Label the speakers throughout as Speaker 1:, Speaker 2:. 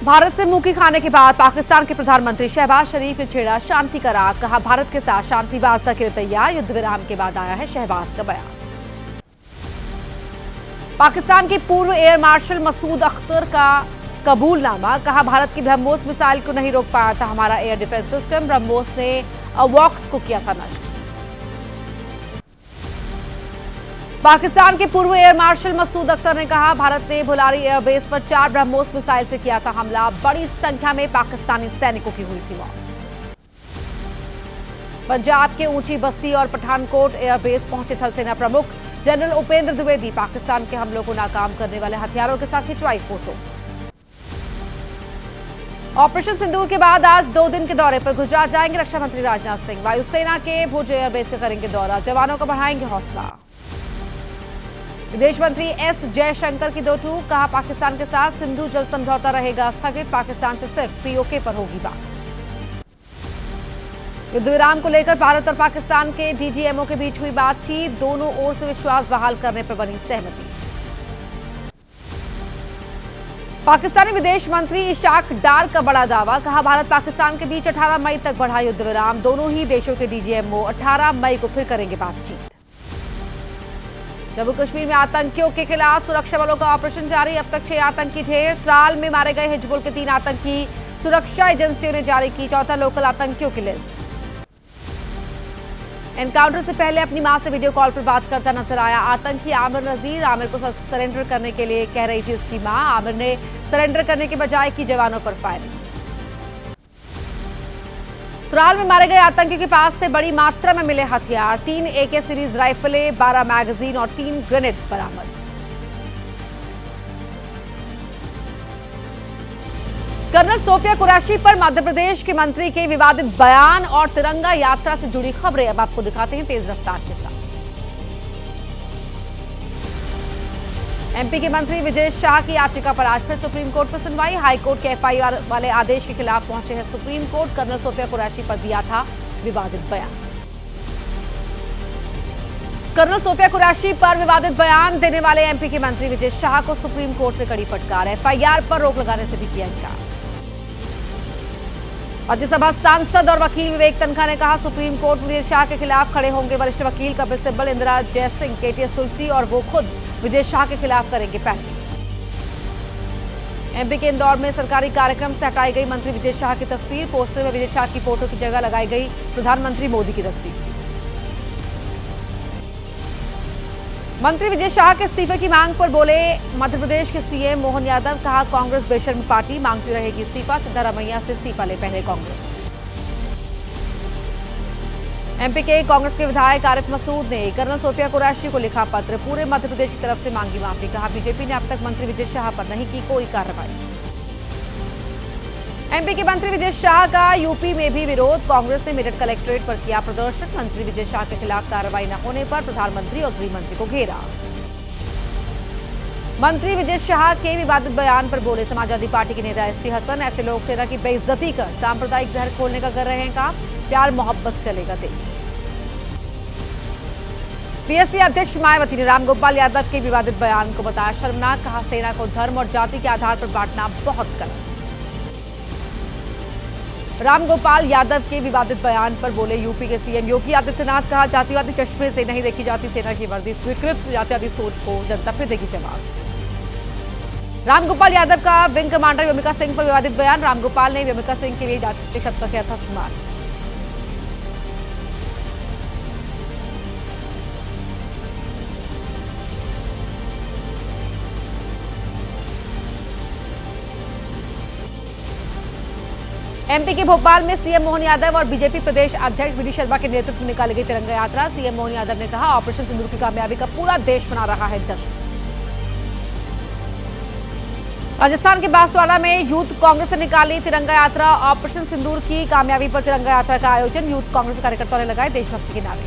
Speaker 1: भारत से मुंह की खाने के बाद पाकिस्तान के प्रधानमंत्री शहबाज शरीफ ने छेड़ा शांति का राग। कहा, भारत के साथ शांति वार्ता के लिए तैयार। युद्ध विराम के बाद आया है शहबाज का बयान। पाकिस्तान के पूर्व एयर मार्शल मसूद अख्तर का कबूलनामा। कहा, भारत की ब्रह्मोस मिसाइल को नहीं रोक पाया था हमारा एयर डिफेंस सिस्टम। ब्रह्मोस ने अवॉक्स को किया था नष्ट। पाकिस्तान के पूर्व एयर मार्शल मसूद अख्तर ने कहा, भारत ने भुलारी एयरबेस पर 4 ब्रह्मोस मिसाइल से किया था हमला। बड़ी संख्या में पाकिस्तानी सैनिकों की हुई थी मौत। पंजाब के ऊंची बस्ती और पठानकोट एयरबेस पहुंचे थल सेना प्रमुख जनरल उपेंद्र द्विवेदी। पाकिस्तान के हमलों को नाकाम करने वाले हथियारों के साथ खिंचवाई फोटो। ऑपरेशन सिंदूर के बाद आज 2 दिन के दौरे पर गुजरात जाएंगे रक्षा मंत्री राजनाथ सिंह। वायुसेना के भुज एयरबेस का करेंगे दौरा। जवानों का बढ़ाएंगे हौसला। विदेश मंत्री एस जयशंकर की 2 टूक। कहा, पाकिस्तान के साथ सिंधु जल समझौता रहेगा स्थगित। पाकिस्तान से सिर्फ पीओके पर होगी बात। युद्ध विराम को लेकर भारत और पाकिस्तान के डीजीएमओ के बीच हुई बातचीत। दोनों ओर से विश्वास बहाल करने पर बनी सहमति। पाकिस्तानी विदेश मंत्री इशाक डार का बड़ा दावा। कहा, भारत पाकिस्तान के बीच 18 मई तक बढ़ा युद्ध विराम। दोनों ही देशों के डीजीएमओ 18 मई को फिर करेंगे बातचीत। जम्मू कश्मीर में आतंकियों के खिलाफ सुरक्षा बलों का ऑपरेशन जारी। अब तक 6 आतंकी ढेर। त्राल में मारे गए हिजबुल के 3 आतंकी। सुरक्षा एजेंसियों ने जारी की 4था लोकल आतंकियों की लिस्ट। एनकाउंटर से पहले अपनी मां से वीडियो कॉल पर बात करता नजर आया आतंकी आमिर नजीर। आमिर को सरेंडर करने के लिए कह रही थी उसकी मां। आमिर ने सरेंडर करने के बजाय की जवानों पर फायरिंग। त्राल में मारे गए आतंकी के पास से बड़ी मात्रा में मिले हथियार। 3 AK सीरीज राइफलें, 12 मैगजीन और 3 ग्रेनेड बरामद। कर्नल सोफिया कुरैशी पर मध्य प्रदेश के मंत्री के विवादित बयान और तिरंगा यात्रा से जुड़ी खबरें अब आपको दिखाते हैं तेज रफ्तार के साथ। एमपी के मंत्री विजय शाह की याचिका पर आज फिर सुप्रीम कोर्ट में सुनवाई। हाईकोर्ट के FIR वाले आदेश के खिलाफ पहुंचे हैं supreme court. Colonel Sofia Qureshi पर दिया था विवादित बयान। कर्नल सोफिया कुरैशी पर विवादित बयान देने वाले एमपी के मंत्री विजय शाह को सुप्रीम कोर्ट से कड़ी फटकार। FIR पर रोक लगाने से भी किया इनकार। राज्यसभा सांसद और वकील विवेक तनखा ने कहा, सुप्रीम कोर्ट विजय शाह के खिलाफ खड़े होंगे वरिष्ठ वकील कपिल सिब्बल, इंदिरा जयसिंह, KTS तुलसी और वो खुद विजय शाह के खिलाफ करेंगे पैरवी। एमपी के इंदौर में सरकारी कार्यक्रम से हटाई गई मंत्री विजय शाह की तस्वीर। पोस्टर में विजय शाह की फोटो की जगह लगाई गई प्रधानमंत्री मोदी की तस्वीर। मंत्री विजय शाह के इस्तीफे की मांग पर बोले मध्य प्रदेश के सीएम मोहन यादव। कहा, कांग्रेस बेशर्म पार्टी, मांगती रहेगी इस्तीफा। सिद्धारमैया से इस्तीफा ले पहले कांग्रेस। एमपी के कांग्रेस के विधायक आरिफ मसूद ने कर्नल सोफिया कुरैशी को लिखा पत्र। पूरे मध्य प्रदेश की तरफ से मांगी माफी। कहा, बीजेपी ने अब तक मंत्री विजय शाह पर नहीं की कोई कार्रवाई। एमपी के मंत्री विजय शाह का यूपी में भी विरोध। कांग्रेस ने मेरठ कलेक्ट्रेट पर किया प्रदर्शन। मंत्री विजय शाह के खिलाफ कार्रवाई न होने पर प्रधानमंत्री और गृह मंत्री को घेरा। मंत्री विजय शाह के विवादित बयान पर बोले समाजवादी पार्टी के नेता ST हसन। ऐसे लोग सेना की बेइज्जती कर सांप्रदायिक जहर खोलने का कर रहे हैं काम। प्यार मोहब्बत चलेगा देश। बीएसपी अध्यक्ष मायावती ने रामगोपाल यादव के विवादित बयान को बताया शर्मनाक। कहा, सेना को धर्म और जाति के आधार पर बांटना बहुत गलत। रामगोपाल यादव के विवादित बयान पर बोले यूपी के सीएम योगी आदित्यनाथ। कहा, जातिवादी चश्मे से नहीं देखी जाती सेना की वर्दी। स्वीकृत जातिवादी सोच को जनता फिर देगी जवाब। रामगोपाल यादव का विंग कमांडर व्योमिका सिंह पर विवादित बयान। रामगोपाल ने व्योमिका सिंह के लिए जाति शब्द का किया था इस्तेमाल। एमपी के भोपाल में सीएम मोहन यादव और बीजेपी प्रदेश अध्यक्ष VD शर्मा के नेतृत्व में निकाली गई तिरंगा यात्रा। सीएम मोहन यादव ने कहा, ऑपरेशन सिंदूर की कामयाबी का पूरा देश मना रहा है जश्न। राजस्थान के बांसवाड़ा में यूथ कांग्रेस ने निकाली तिरंगा यात्रा। ऑपरेशन सिंदूर की कामयाबी पर तिरंगा यात्रा का आयोजन। यूथ कांग्रेस कार्यकर्ताओं ने लगाए देशभक्ति के नारे।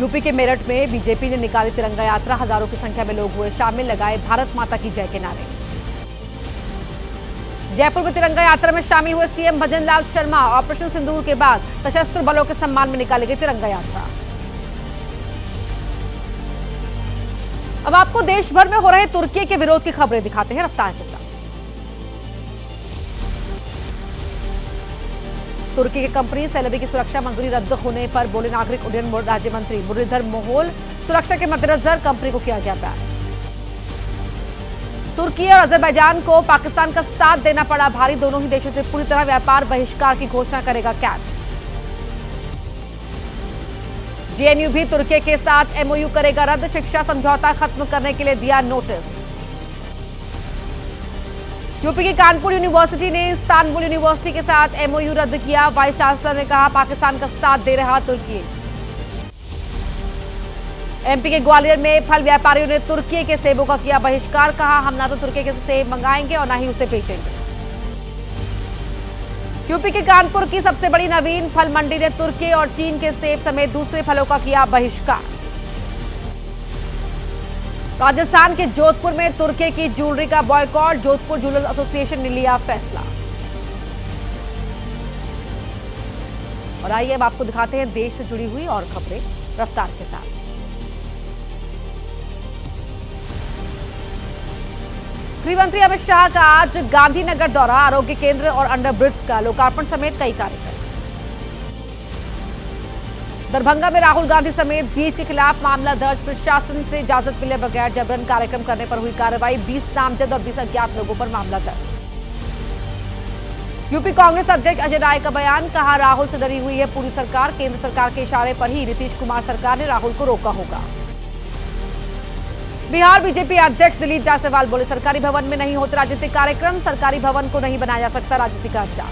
Speaker 1: यूपी के मेरठ में बीजेपी ने निकाली तिरंगा यात्रा। हजारों की संख्या में लोग हुए शामिल, लगाए भारत माता की जय के नारे। जयपुर में तिरंगा यात्रा में शामिल हुए सीएम भजन लाल शर्मा। ऑपरेशन सिंदूर के बाद सशस्त्र बलों के सम्मान में निकाली गई तिरंगा यात्रा। अब आपको देश भर में हो रहे तुर्की के विरोध की खबरें दिखाते हैं रफ्तार के साथ। तुर्की की कंपनी सेलेबी की सुरक्षा मंजूरी रद्द होने पर बोले नागरिक उड्डयन राज्य मंत्री मुरलीधर मोहोल। सुरक्षा के मद्देनजर कंपनी को किया गया बैन। तुर्की और अजरबैजान को पाकिस्तान का साथ देना पड़ा भारी। दोनों ही देशों से पूरी तरह व्यापार बहिष्कार की घोषणा करेगा कैट। जेएनयू भी तुर्की के साथ एमओयू करेगा रद्द। शिक्षा समझौता खत्म करने के लिए दिया नोटिस। यूपी की कानपुर यूनिवर्सिटी ने इस्तांबुल यूनिवर्सिटी के साथ एमओयू रद्द किया। वाइस चांसलर ने कहा पाकिस्तान का साथ दे रहा तुर्की। एमपी के ग्वालियर में फल व्यापारियों ने तुर्की के सेबों का किया बहिष्कार। कहा हम ना तो तुर्की के सेब मंगाएंगे और ना ही उसे बेचेंगे। यूपी के कानपुर की सबसे बड़ी नवीन फल मंडी ने तुर्की और चीन के सेब समेत दूसरे फलों का किया बहिष्कार। राजस्थान के जोधपुर में तुर्की की ज्वेलरी का बॉयकॉट। जोधपुर ज्वेलर्स एसोसिएशन ने लिया फैसला। और आइए अब आपको दिखाते हैं देश से जुड़ी हुई और खबरें रफ्तार के साथ। गृह मंत्री अमित शाह का आज गांधीनगर दौरा। आरोग्य केंद्र और अंडरब्रिज का लोकार्पण समेत कई कार्यक्रम। दरभंगा में राहुल गांधी समेत 20 के खिलाफ मामला दर्ज। प्रशासन से इजाजत मिले बगैर जबरन कार्यक्रम करने पर हुई कार्रवाई। 20 नामजद और 20 अज्ञात लोगों पर मामला दर्ज। यूपी कांग्रेस अध्यक्ष अजय राय का बयान। कहा राहुल से डरी हुई है पूरी सरकार। केंद्र सरकार के इशारे पर ही नीतीश कुमार सरकार ने राहुल को रोका होगा। बिहार बीजेपी अध्यक्ष दिलीप जायसवाल बोले सरकारी भवन में नहीं होते राजनीतिक कार्यक्रम। सरकारी भवन को नहीं बनाया जा सकता राजनीतिक अड्डा।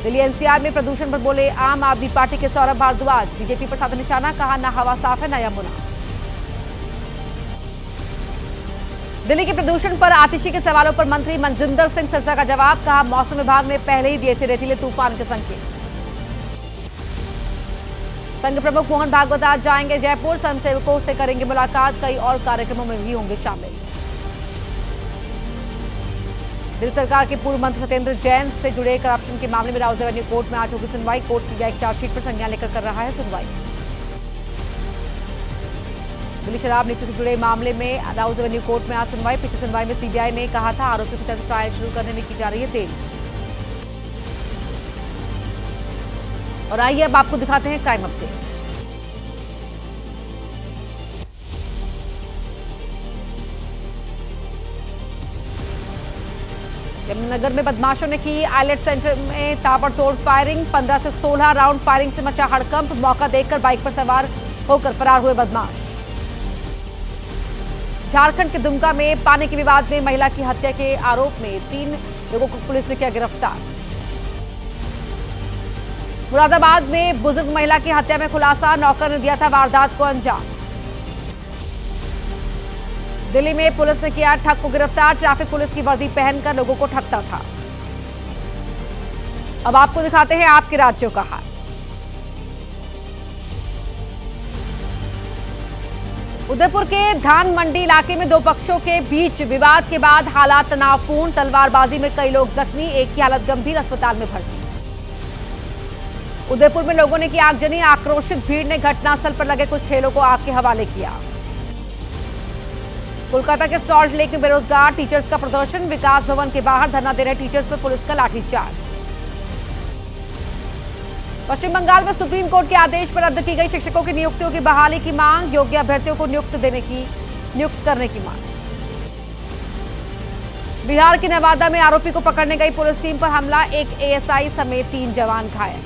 Speaker 1: दिल्ली एनसीआर में प्रदूषण पर बोले आम आदमी पार्टी के सौरभ भारद्वाज। बीजेपी पर साधा निशाना। कहा न हवा साफ है न यमुना। दिल्ली के प्रदूषण पर आतिशी के सवालों पर मंत्री मनजिंदर सिंह सिरसा का जवाब। कहा मौसम विभाग ने पहले ही दिए थे रेतीले तूफान के संकेत। संघ प्रमुख मोहन भागवत आज जाएंगे जयपुर। स्वयंसेवकों से करेंगे मुलाकात। कई और कार्यक्रमों में भी होंगे शामिल। दिल्ली सरकार के पूर्व मंत्री सत्येंद्र जैन से जुड़े करप्शन के मामले में राउज एवेन्यू कोर्ट में आज होगी सुनवाई। कोर्ट सीबीआई की चार्जशीट पर संज्ञान लेकर कर रहा है सुनवाई। दिल्ली शराब नीति से जुड़े मामले में राउज एवेन्यू कोर्ट में आज सुनवाई। पिछली सुनवाई में सीबीआई ने कहा था आरोपियों की तरफ ट्रायल शुरू करने में की जा रही है देरी। और आइए अब आपको दिखाते हैं क्राइम अपडेट। यमुनानगर में बदमाशों ने की आईलेट सेंटर में ताबड़तोड़ फायरिंग। 15 से 16 राउंड फायरिंग से मचा हड़कंप। मौका देखकर बाइक पर सवार होकर फरार हुए बदमाश। झारखंड के दुमका में पानी के विवाद में महिला की हत्या के आरोप में 3 लोगों को पुलिस ने किया गिरफ्तार। मुरादाबाद में बुजुर्ग महिला की हत्या में खुलासा। नौकर ने दिया था वारदात को अंजाम। दिल्ली में पुलिस ने किया ठग को गिरफ्तार। ट्रैफिक पुलिस की वर्दी पहनकर लोगों को ठगता था। अब आपको दिखाते हैं आपके राज्यों का हाल। उदयपुर के धान मंडी इलाके में 2 पक्षों के बीच विवाद के बाद हालात तनावपूर्ण। तलवारबाजी में कई लोग जख्मी। एक की हालत गंभीर, अस्पताल में भर्ती। उदयपुर में लोगों ने की आगजनी। आक्रोशित भीड़ ने घटनास्थल पर लगे कुछ ठेलों को आग के हवाले किया। कोलकाता के सॉल्ट लेक में बेरोजगार टीचर्स का प्रदर्शन। विकास भवन के बाहर धरना दे रहे टीचर्स पर पुलिस का लाठीचार्ज। पश्चिम बंगाल में सुप्रीम कोर्ट के आदेश पर रद्द की गई शिक्षकों की नियुक्तियों की बहाली की मांग। योग्य अभ्यर्थियों को नियुक्त करने की मांग। बिहार के नवादा में आरोपी को पकड़ने गई पुलिस टीम पर हमला। एक एएसआई समेत 3 जवान घायल।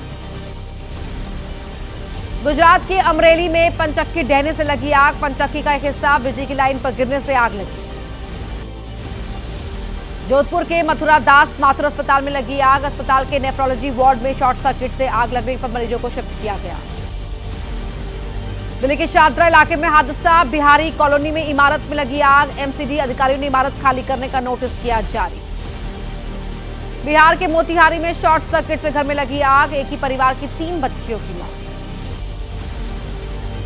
Speaker 1: गुजरात के अमरेली में पंचक्की ढहने से लगी आग। पंचक्की का एक हिस्सा बिजली की लाइन पर गिरने से आग लगी। जोधपुर के मथुरा दास माथुर अस्पताल में लगी आग। अस्पताल के नेफ्रोलॉजी वार्ड में शॉर्ट सर्किट से आग लगने पर मरीजों को शिफ्ट किया गया। दिल्ली के शादरा इलाके में हादसा। बिहारी कॉलोनी में इमारत में लगी आग। एमसीडी अधिकारियों ने इमारत खाली करने का नोटिस किया जारी। बिहार के मोतिहारी में शॉर्ट सर्किट से घर में लगी आग। एक ही परिवार की 3 बच्चियों की मौत।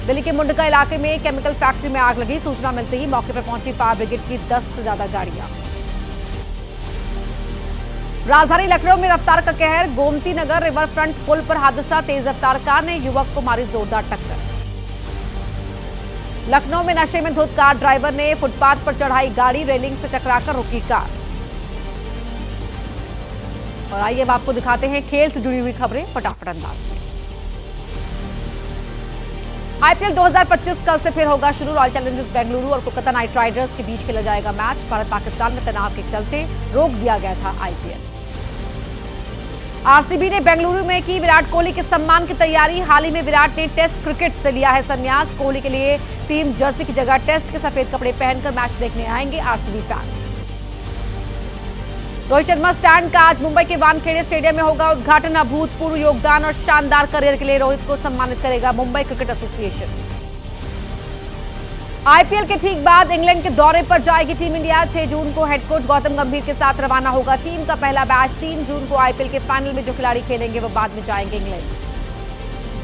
Speaker 1: दिल्ली के मुंडका इलाके में केमिकल फैक्ट्री में आग लगी। सूचना मिलते ही मौके पर पहुंची फायर ब्रिगेड की 10 से ज्यादा गाड़ियां। राजधानी लखनऊ में रफ्तार का कहर। गोमती नगर रिवर फ्रंट पुल पर हादसा। तेज रफ्तार कार ने युवक को मारी जोरदार टक्कर। लखनऊ में नशे में धुत कार ड्राइवर ने फुटपाथ पर चढ़ाई गाड़ी। रेलिंग से टकराकर रुकी कार। और आइए अब आपको दिखाते हैं खेल से जुड़ी हुई खबरें फटाफट अंदाज में। आईपीएल 2025 कल से फिर होगा शुरू। रॉयल चैलेंजर्स बेंगलुरु और कोलकाता नाइट राइडर्स के बीच खेला जाएगा मैच। भारत पाकिस्तान में तनाव के चलते रोक दिया गया था आईपीएल। आरसीबी ने बेंगलुरु में की विराट कोहली के सम्मान की तैयारी। हाल ही में विराट ने टेस्ट क्रिकेट से लिया है संन्यास। कोहली के लिए टीम जर्सी की जगह टेस्ट के सफेद कपड़े पहनकर मैच देखने आएंगे RCB fans. Rohit Sharma stand का आज मुंबई के वानखेड़े स्टेडियम में होगा उद्घाटन। अभूतपूर्व योगदान और शानदार करियर के लिए रोहित को सम्मानित करेगा मुंबई क्रिकेट एसोसिएशन। आईपीएल के ठीक बाद इंग्लैंड के दौरे पर जाएगी टीम इंडिया। 6 जून को हेड कोच गौतम गंभीर के साथ रवाना होगा टीम का पहला बैच। 3 जून को आईपीएल के फाइनल में जो खिलाड़ी खेलेंगे वो बाद में जाएंगे इंग्लैंड।